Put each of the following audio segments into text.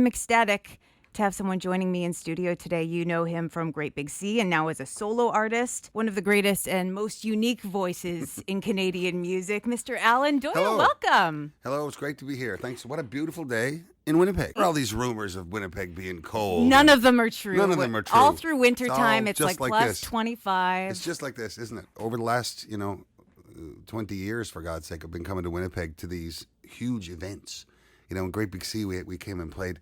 I'm ecstatic to have someone joining me in studio today. You know him from Great Big Sea and now as a solo artist, one of the greatest and most unique voices in Canadian music, Mr. Alan Doyle. Hello. Welcome. Hello, it's great to be here. Thanks. What a beautiful day in Winnipeg. All these rumors of Winnipeg being cold. None of them are true. None of them are true. All through wintertime, it's just like like plus this. 25. It's just like this, isn't it? Over the last, 20 years, for God's sake, I've been coming to Winnipeg to these huge events. In Great Big Sea, we came and played,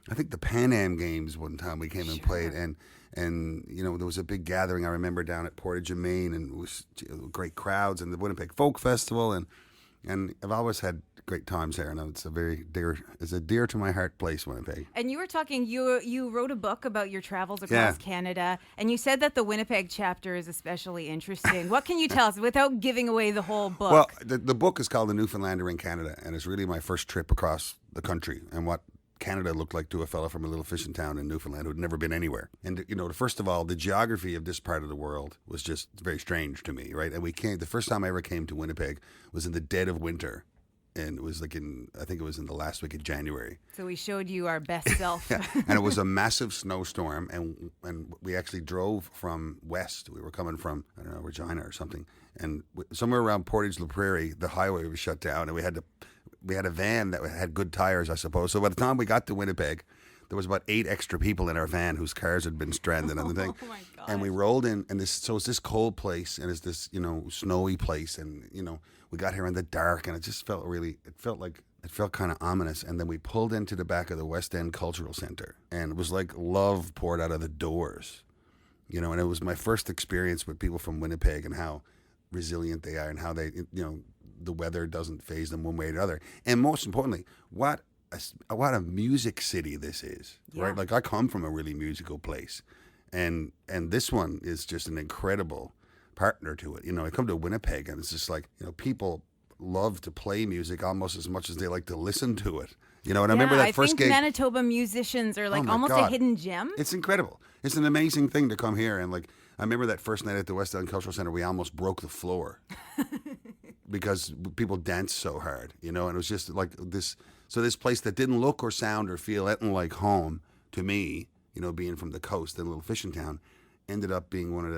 I think the Pan Am Games one time we came and played, and there was a big gathering, I remember, down at Portage and Maine, and it was great crowds, and the Winnipeg Folk Festival, and I've always had great times here, and it's a dear to my heart place, Winnipeg. And you were talking, you wrote a book about your travels across Canada, and you said that the Winnipeg chapter is especially interesting. What can you tell us without giving away the whole book? Well, the book is called The Newfoundlander in Canada, and it's really my first trip across the country and what Canada looked like to a fella from a little fishing town in Newfoundland who'd never been anywhere. And, first of all, the geography of this part of the world was just very strange to me, right? And the first time I ever came to Winnipeg was in the dead of winter. And it was I think it was in the last week of January. So we showed you our best self. And it was a massive snowstorm. And we actually drove from west. We were coming from, I don't know, Regina or something. And somewhere around Portage La Prairie, the highway was shut down. And we had a van that had good tires, I suppose. So by the time we got to Winnipeg, there was about 8 extra people in our van whose cars had been stranded on the thing. Oh my God. And we rolled in, and it's this cold place, and it's this, snowy place, and, we got here in the dark, and it just felt kind of ominous. And then we pulled into the back of the West End Cultural Center, and it was like love poured out of the doors, and it was my first experience with people from Winnipeg and how resilient they are and how they, the weather doesn't faze them one way or the other. And most importantly, what a music city this is, right? Like I come from a really musical place, and this one is just an incredible partner to it. I come to Winnipeg, and it's just like, people love to play music almost as much as they like to listen to it. And I remember that first gig. I think Manitoba musicians are like almost a hidden gem. It's incredible. It's an amazing thing to come here, and like I remember that first night at the West End Cultural Center, we almost broke the floor because people danced so hard, and it was just like this. So this place that didn't look or sound or feel anything like home to me, being from the coast in a little fishing town, ended up being one of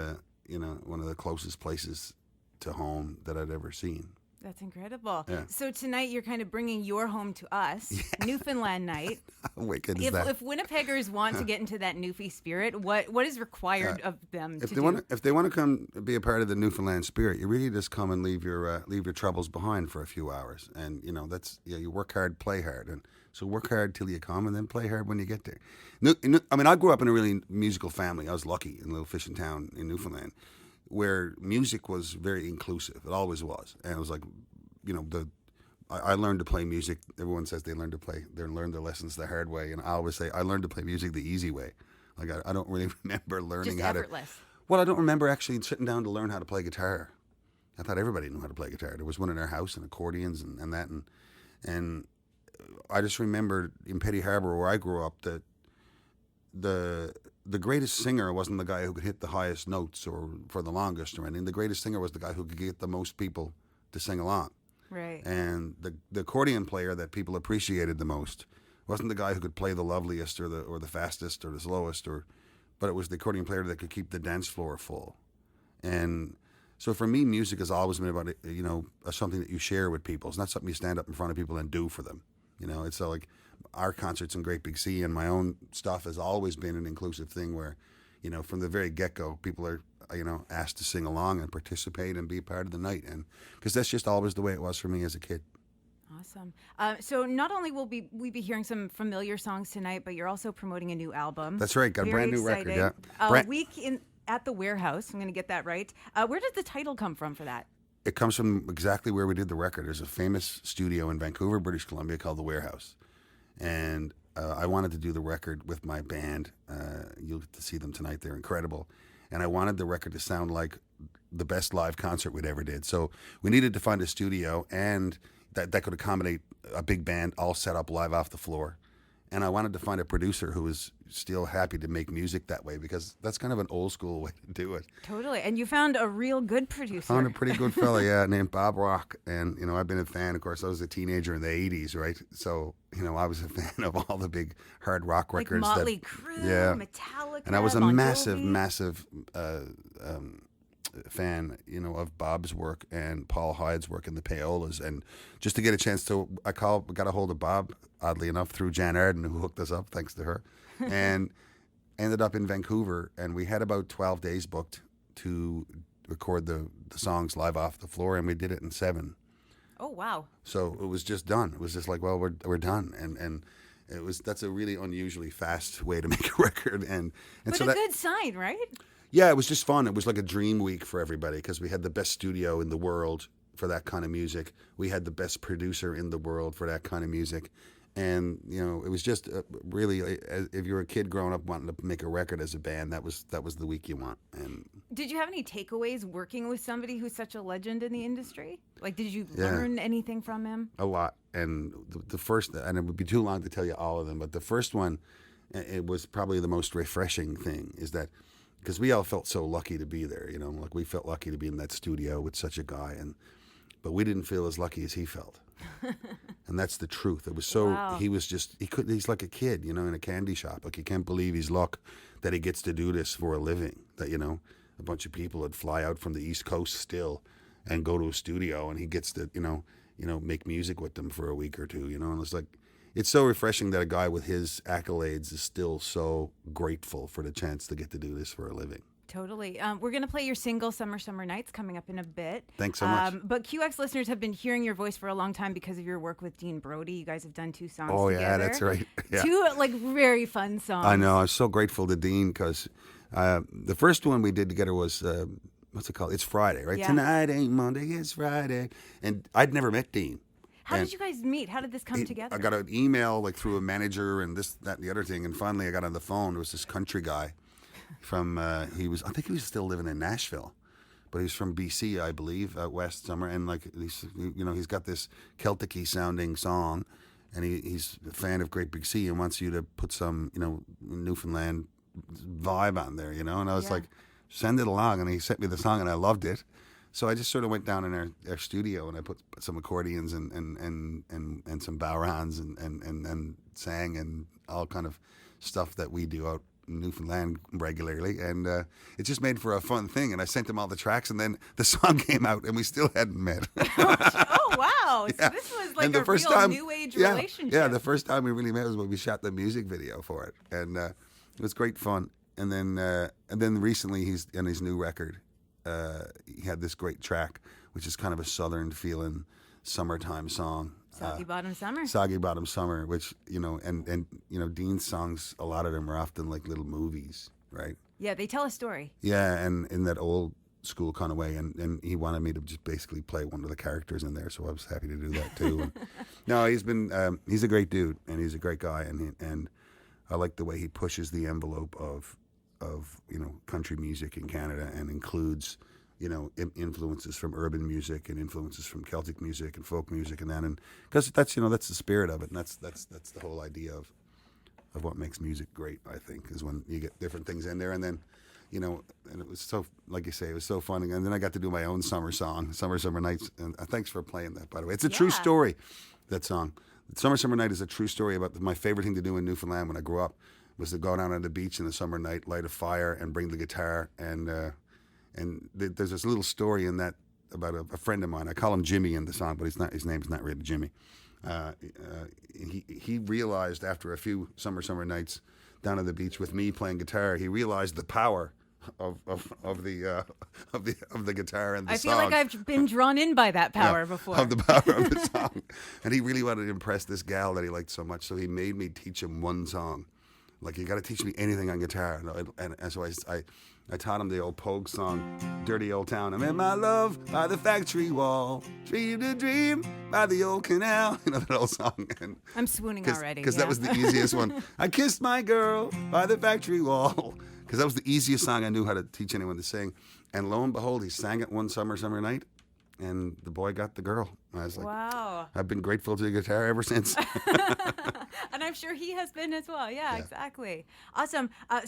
the closest places to home that I'd ever seen. That's incredible. Yeah. So tonight you're kind of bringing your home to us, Newfoundland night. How wicked is that? If Winnipeggers want to get into that Newfie spirit, what is required of them to do? If they want to come be a part of the Newfoundland spirit, you really just come and leave your troubles behind for a few hours, and you work hard, play hard, and so work hard till you come, and then play hard when you get there. I grew up in a really musical family. I was lucky in a little fishing town in Newfoundland, where music was very inclusive. It always was. And it was like, I learned to play music. Everyone says they learn their lessons the hard way. And I always say, I learned to play music the easy way. Like, I don't really remember learning Just effortless. Well, I don't remember actually sitting down to learn how to play guitar. I thought everybody knew how to play guitar. There was one in our house and accordions and that. And I just remember in Petty Harbour, where I grew up, that the greatest singer wasn't the guy who could hit the highest notes or for the longest or anything. The greatest singer was the guy who could get the most people to sing along. Right. And the accordion player that people appreciated the most wasn't the guy who could play the loveliest or the fastest or the slowest, but it was the accordion player that could keep the dance floor full. And so for me, music has always been about something that you share with people. It's not something you stand up in front of people and do for them. It's like our concerts in Great Big Sea and my own stuff has always been an inclusive thing where, from the very get-go, people are, asked to sing along and participate and be part of the night. And because that's just always the way it was for me as a kid. Awesome. So not only will we be hearing some familiar songs tonight, but you're also promoting a new album. That's right. Got a brand new record. Yeah. A week at the Warehouse. I'm going to get that right. Where did the title come from for that? It comes from exactly where we did the record. There's a famous studio in Vancouver, British Columbia called the Warehouse. And I wanted to do the record with my band. You'll get to see them tonight. They're incredible. And I wanted the record to sound like the best live concert we'd ever did. So we needed to find a studio and that could accommodate a big band all set up live off the floor. And I wanted to find a producer who was still happy to make music that way, because that's kind of an old school way to do it. Totally. And you found a real good producer. Found a pretty good fella, yeah, named Bob Rock. And, I've been a fan. Of course, I was a teenager in the 80s, right? So, I was a fan of all the big hard rock like records. Motley Cru, Metallica, And I was a Bon massive, Jovi. massive fan, of Bob's work and Paul Hyde's work in the Payolas. And just to get a chance to, got a hold of Bob, oddly enough, through Jan Arden, who hooked us up, thanks to her, and ended up in Vancouver. And we had about 12 days booked to record the songs live off the floor, and we did it in 7. Oh, wow. So it was just done. It was just like, well, we're done. And that's a really unusually fast way to make a record. And But so a good sign, right? yeah, it was just fun. It was like a dream week for everybody, because we had the best studio in the world for that kind of music. We had the best producer in the world for that kind of music. And, it was just really, if you're a kid growing up wanting to make a record as a band, that was the week you want. And Did you have any takeaways working with somebody who's such a legend in the industry? Like, did you learn anything from him? a lot. And the first, and it would be too long to tell you all of them, but the first one, it was probably the most refreshing thing, is that, because we all felt so lucky to be there, like we felt lucky to be in that studio with such a guy, but we didn't feel as lucky as he felt. And that's the truth. It was so, Wow. he's like a kid, in a candy shop. Like, you can't believe his luck that he gets to do this for a living. That, a bunch of people would fly out from the East Coast still and go to a studio, and he gets to, make music with them for a week or two, and it's like, it's so refreshing that a guy with his accolades is still so grateful for the chance to get to do this for a living. Totally. We're going to play your single, Summer Nights, coming up in a bit. Thanks so much. But QX listeners have been hearing your voice for a long time because of your work with Dean Brody. You guys have done 2 songs Oh, together. yeah, that's right. Yeah. 2, very fun songs. I know. I'm so grateful to Dean, because the first one we did together was, what's it called? It's Friday, right? Yeah. Tonight ain't Monday, it's Friday. And I'd never met Dean. How did you guys meet? How did this come together? I got an email through a manager and this, that, and the other thing. And finally I got on the phone. It was this country guy from, I think he was still living in Nashville, but he's from BC, I believe, out west somewhere. And he's got this Celtic-y sounding song, and he's a fan of Great Big Sea and wants you to put some, Newfoundland vibe on there, And I was like, send it along. And he sent me the song, and I loved it. So I just sort of went down in our studio, and I put some accordions and some bowrons and sang, and all kind of stuff that we do out in Newfoundland regularly. And it just made for a fun thing. And I sent him all the tracks, and then the song came out, and we still hadn't met. Oh, wow. Yeah. So this was like And the a first real time- new age yeah, relationship. Yeah, the first time we really met was when we shot the music video for it. And it was great fun. And then recently, he's in his new record. He had this great track, which is kind of a southern feeling summertime song. Soggy Bottom Summer. Soggy Bottom Summer, which, and Dean's songs, a lot of them are often like little movies, right? Yeah, they tell a story. Yeah, and in that old school kind of way. And he wanted me to just basically play one of the characters in there, so I was happy to do that too. And, no, he's a great dude, and he's a great guy, and I like the way he pushes the envelope of country music in Canada, and includes influences from urban music and influences from Celtic music and folk music, and because that's the spirit of it, and that's the whole idea of what makes music great, I think, is when you get different things in there. And then and it was so, like you say, it was so fun. And then I got to do my own summer song, Summer Nights, and thanks for playing that, by the way. It's a true story, that song. Summer Night is a true story about my favorite thing to do in Newfoundland when I grew up was to go down on the beach in the summer night, light a fire, and bring the guitar. And there's this little story in that about a friend of mine. I call him Jimmy in the song, but his name's not really Jimmy. He realized after a few summer nights down on the beach with me playing guitar, he realized the power of the guitar and the song. I feel like I've been drawn in by that power before. Of the power of the song. And he really wanted to impress this gal that he liked so much, so he made me teach him one song. Like, you got to teach me anything on guitar. And so I taught him the old Pogue song, Dirty Old Town. I met my love by the factory wall, dreamed a dream by the old canal. That old song. And I'm swooning already. Because that was the easiest one. I kissed my girl by the factory wall. Because that was the easiest song I knew how to teach anyone to sing. And lo and behold, he sang it one summer night. and the boy got the girl. I was like, Wow. I've been grateful to the guitar ever since. And I'm sure he has been as well. Yeah. Exactly. Awesome. I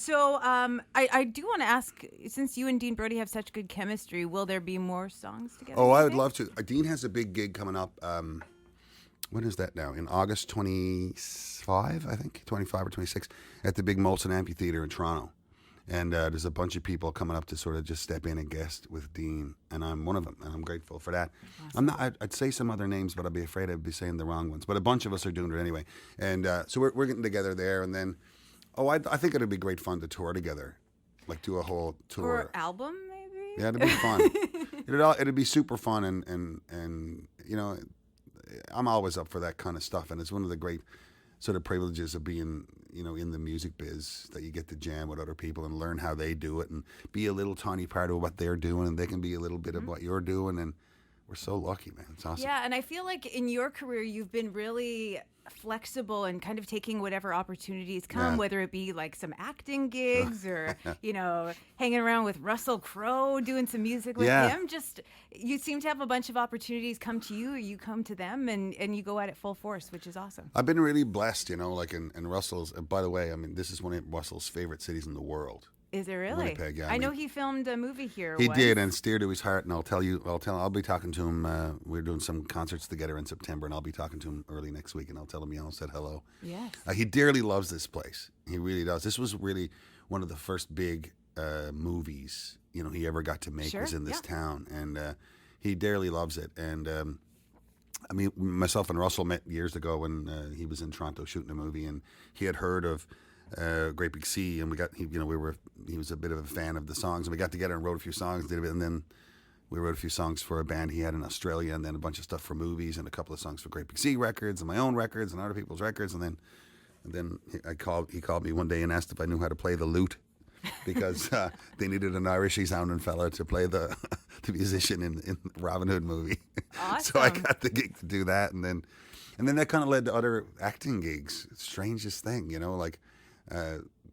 do want to ask, since you and Dean Brody have such good chemistry, will there be more songs together? Oh, do I you would think? love to. Dean has a big gig coming up. When is that now? In August 25, I think, 25 or 26, at the big Molson Amphitheater in Toronto. And there's a bunch of people coming up to sort of just step in and guest with Dean, and I'm one of them, and I'm grateful for that. Awesome. I'm not. I'd say some other names, but I'd be afraid I'd be saying the wrong ones. But a bunch of us are doing it anyway, and so we're getting together there, and then, I think it'd be great fun to tour together, like do a whole tour. Or album, maybe? Yeah, it'd be fun. It'd be super fun, and I'm always up for that kind of stuff, and it's one of the great sort of privileges of being, in the music biz, that you get to jam with other people and learn how they do it and be a little tiny part of what they're doing, and they can be a little bit of what you're doing, and we're so lucky, man. It's awesome. Yeah, and I feel like in your career, you've been really flexible and kind of taking whatever opportunities come, whether it be like some acting gigs or, hanging around with Russell Crowe, doing some music with him. Just, you seem to have a bunch of opportunities come to you, or you come to them, and you go at it full force, which is awesome. I've been really blessed, and Russell's, by the way, I mean, this is one of Russell's favorite cities in the world. Is it really? Winnipeg, yeah. I know he filmed a movie here. He did, and it's dear to his heart. And I'll be talking to him. We're doing some concerts together in September, and I'll be talking to him early next week, and I'll tell him y'all said hello. Yes. He dearly loves this place. He really does. This was really one of the first big movies he ever got to make was in this town, and he dearly loves it. And I mean, myself and Russell met years ago when he was in Toronto shooting a movie, and he had heard of Great Big Sea, and he was a bit of a fan of the songs, and we got together and wrote a few songs, and then we wrote a few songs for a band he had in Australia, and then a bunch of stuff for movies, and a couple of songs for Great Big Sea records, and my own records, and other people's records, and then he called me one day and asked if I knew how to play the lute, because they needed an Irishy sounding fella to play the musician in the Robin Hood movie. Awesome. So I got the gig to do that, and then that kind of led to other acting gigs. Strangest thing, like.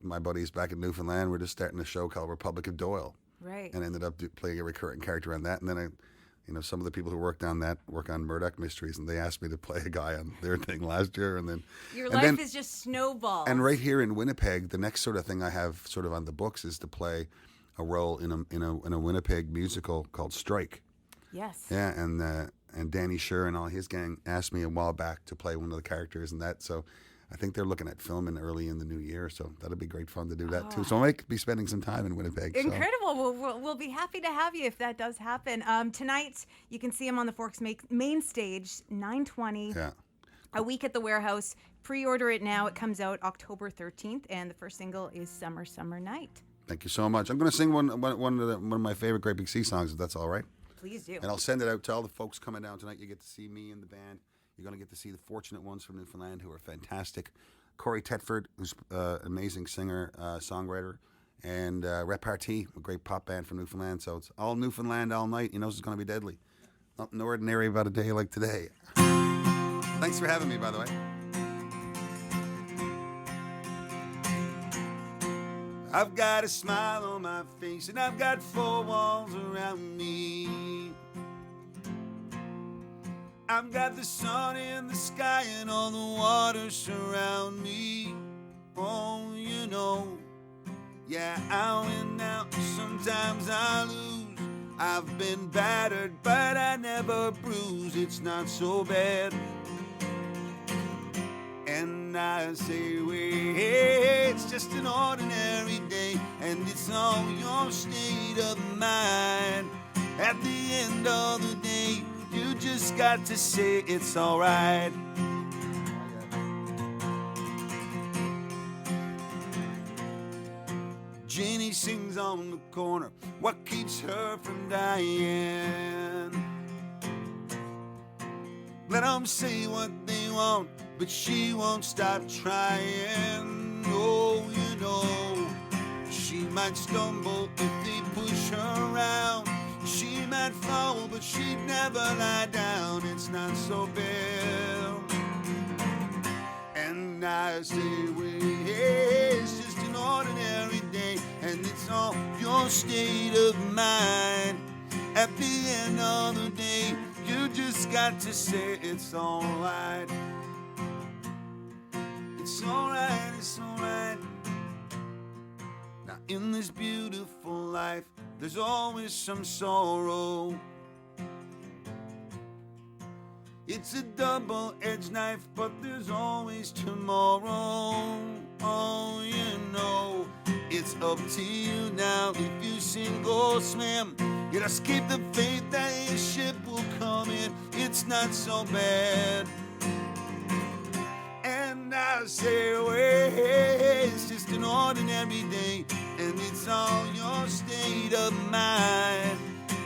My buddies back in Newfoundland were just starting a show called Republic of Doyle. Right. And ended up playing a recurring character on that. And then some of the people who work on Murdoch Mysteries, and they asked me to play a guy on their thing last year. And then your life is just snowballed. And right here in Winnipeg, the next sort of thing I have sort of on the books is to play a role in a Winnipeg musical called Strike. Yes. Yeah, and Danny Sher and all his gang asked me a while back to play one of the characters in that. So I think they're looking at filming early in the new year, so that'll be great fun to do that too. So I might be spending some time in Winnipeg. Incredible. We'll be happy to have you if that does happen. Tonight, you can see him on the Forks main stage, 9:20. Yeah. A week at the Warehouse. Pre-order it now. It comes out October 13th, and the first single is Summer, Summer Night. Thank you so much. I'm going to sing one of my favorite Great Big Sea songs, if that's all right. Please do. And I'll send it out to all the folks coming down tonight. You get to see me and the band. You're going to get to see the Fortunate Ones from Newfoundland, who are fantastic. Corey Tetford, who's an amazing singer, songwriter, and Repartee, a great pop band from Newfoundland. So it's all Newfoundland all night. It's going to be deadly. Nothing ordinary about a day like today. Thanks for having me, by the way. I've got a smile on my face, and I've got four walls around me. I've got the sun in the sky and all the water surround me. Oh, yeah, I win now, sometimes I lose. I've been battered, but I never bruise. It's not so bad. And I say, wait, it's just an ordinary day, and it's all your state of mind. At the end of the day, you just got to say it's all right. Jenny sings on the corner, what keeps her from dying? Let them say what they want, but she won't stop trying. Oh, she might stumble if they push her around. She might fall, but she'd never lie down. It's not so bad. And I say, wait, it's just an ordinary day, and it's all your state of mind. At the end of the day, got to say it's alright. It's alright, it's alright. Now in this beautiful life, there's always some sorrow. It's a double-edged knife, but there's always tomorrow. Oh, you know, it's up to you now. If you sink or swim, you just keep the faith that your ship will come in. It's not so bad. And I say, well, it's just an ordinary day, and it's all your state of mind.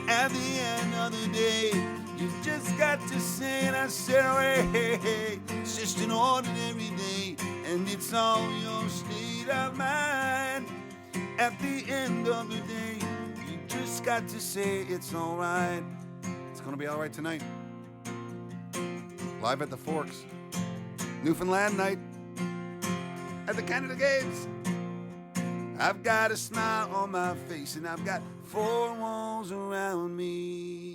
At the end of the day, you just got to say, and I said, hey, it's just an ordinary day, and it's all your state of mind. At the end of the day, you just got to say it's all right. It's gonna be all right tonight. Live at the Forks, Newfoundland night, at the Canada Gates. I've got a smile on my face, and I've got four walls around me.